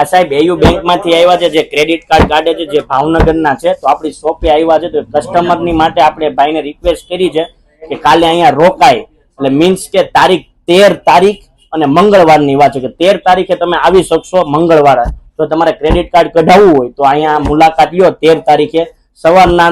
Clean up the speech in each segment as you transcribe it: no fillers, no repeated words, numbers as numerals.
આ સાહેબ AU bank માંથી આવ્યા છે, જે ક્રેડિટ કાર્ડ કાઢે છે, જે ભાવનગરના છે. તો આપણી શોપે આવ્યા છે, તો કસ્ટમરની માટે આપણે ભાઈને રિક્વેસ્ટ કરી છે કે કાલે અહીંયા રોકાય. એટલે મીન્સ કે તારીખ 13 તારીખ અને મંગળવારની વાત છે કે 13 તારીખે તમે આવી શકશો મંગળવારે. તો તમારે ક્રેડિટ કાર્ડ કઢાવવું હોય તો અહીંયા મુલાકાત લ્યો 13 તારીખે સવારના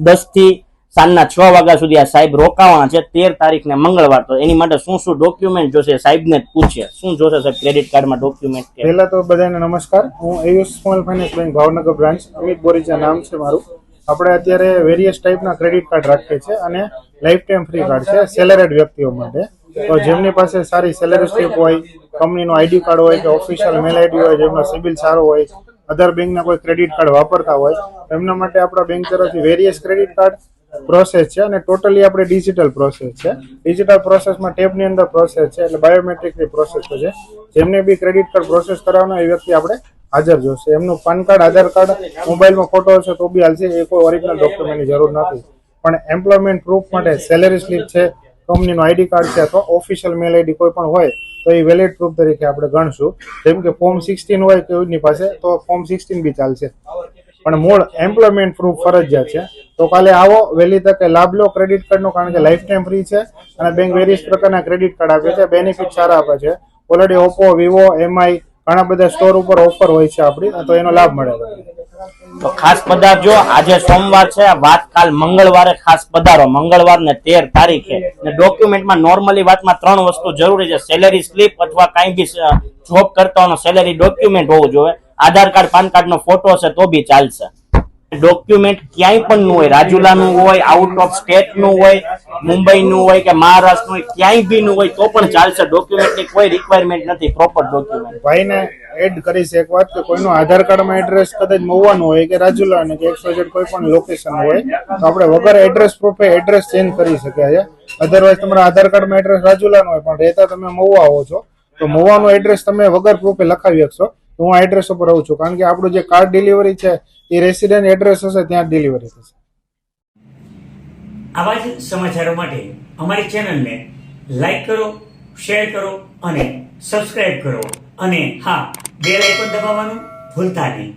10 થી સાંજના 6 વાગ્યા સુધી આ સાહેબ રોકાવાના છે 13 તારીખને મંગળવાર. તો એની માટે શું શું ડોક્યુમેન્ટ જોશે સાહેબને જ પૂછે. શું જોશે સાહેબ ક્રેડિટ કાર્ડમાં ડોક્યુમેન્ટ? પહેલા તો બધાને નમસ્કાર. હું AU small finance bank Bhavnagar branch, Amit Boricha નામ છે મારું. આપણે અત્યારે વેરિયસ ટાઈપના ક્રેડિટ કાર્ડ રાખીએ છીએ અને લાઈફ ટાઈમ ફ્રી કાર્ડ છે સેલેરીડ વ્યક્તિઓ માટે. તો જેમની પાસે સારી સેલેરી સ્લીપ હોય, કંપનીનો આઈડી કાર્ડ હોય કે ઓફિશિયલ મેલ આઈડી હોય, જેમનો સિબિલ સારો હોય, અધર બેંકના કોઈ ક્રેડિટ કાર્ડ વાપરતા હોય, એમના માટે આપણા બેંક તરફથી વેરિયસ ક્રેડિટ કાર્ડ પ્રોસેસ છે અને ટોટલી આપણે ડિજિટલ પ્રોસેસ છે. ડિજિટલ પ્રોસેસમાં ટેબની અંદર પ્રોસેસ છે, એટલે બાયોમેટ્રિકની પ્રોસેસ છે. જેમને બી ક્રેડિટ કાર્ડ પ્રોસેસ કરાવવાનો એ વ્યક્તિ આપણે હાજર જોશે. એમનું પાન કાર્ડ, આધાર કાર્ડ, મોબાઈલમાં ફોટો હશે તો બી હાલશે. એ કોઈ ઓરિજિનલ ડોક્યુમેન્ટની જરૂર નથી. પણ એમ્પ્લોયમેન્ટ પ્રૂફ માટે સેલેરી સ્લીપ છે, કંપનીનો આઈડી કાર્ડ છે અથવા ઓફિશિયલ મેલ આઈડી કોઈ પણ હોય તો એ વેલિડ પ્રૂફ તરીકે આપણે ગણશું. જેમ કે ફોર્મ 16 હોય કોઈની પાસે તો ફોર્મ 16 બી ચાલશે, પણ મૂળ એમ્પ્લોયમેન્ટ પ્રૂફ ફરજિયાત છે. તો કાલે આવો, વહેલી તકે લાભ લો ક્રેડિટ કાર્ડનો, કારણ કે લાઈફ ટાઈમ ફ્રી છે અને બેંક વેરિયસ પ્રકારના ક્રેડિટ કાર્ડ આપે છે, બેનિફિટ સારા આપે છે. ઓલરેડી ઓપ્પો, વિવો, એમઆઈ ઘણા બધા સ્ટોર ઉપર ઓફર હોય છે આપણી, તો એનો લાભ મળે. તો ખાસ પધારજો. આજે સોમવાર છે, વાત કાલ મંગળવારે ખાસ પધારો. મંગળવાર ને 13 તારીખે. ને ડોક્યુમેન્ટમાં નોર્મલી વાતમાં 3 વસ્તુ જરૂરી છે. સેલેરી સ્લીપ અથવા કાંઈ બી જોબ કરતા હોવાનો સેલેરી ડોક્યુમેન્ટ હોવું જોઈએ. આધાર કાર્ડ, પાન કાર્ડ નો ફોટો હશે તો બી ચાલશે. ડોક્યુમેન્ટ ક્યાંય પણ નું હોય, રાજુલાનું હોય, આઉટ ઓફ સ્ટેટ નું હોય, મુંબઈનું હોય કે મહારાષ્ટ્રનું હોય, ક્યાંય બી નું હોય તો પણ ચાલશે. ડોક્યુમેન્ટની કોઈ રિક્વાયરમેન્ટ નથી, પ્રોપર ડોક્યુમેન્ટ. ભાઈને એડ કરીશ એક વાત કે કોઈનું આધાર કાર્ડમાં એડ્રેસ કદાચ મહુવાનું હોય કે રાજુલા કે XYZ કોઈ પણ લોકેશન હોય તો આપણે વગર એડ્રેસ પ્રૂફે એડ્રેસ ચેન્જ કરી શકીએ છીએ. અધરવાઇઝ તમારા આધાર કાર્ડમાં એડ્રેસ રાજુલાનું હોય પણ રહેતા તમે મહુવા આવો છો તો મહુવાનું એડ્રેસ તમે વગર પ્રૂફે લખાવી શકશો. હું આ એડ્રેસ ઉપર રહું છું, કારણ કે આપણું જે કાર્ડ ડિલિવરી છે એ રેસિડેન્ટ એડ્રેસ હશે ત્યાં ડિલિવરી થશે. આવા જ સમાચારો માટે અમારી ચેનલને લાઈક કરો, શેર કરો અને સબસ્ક્રાઇબ કરો. અને હા, બેલ આઇકોન દબાવવાનું ભૂલતા નહીં.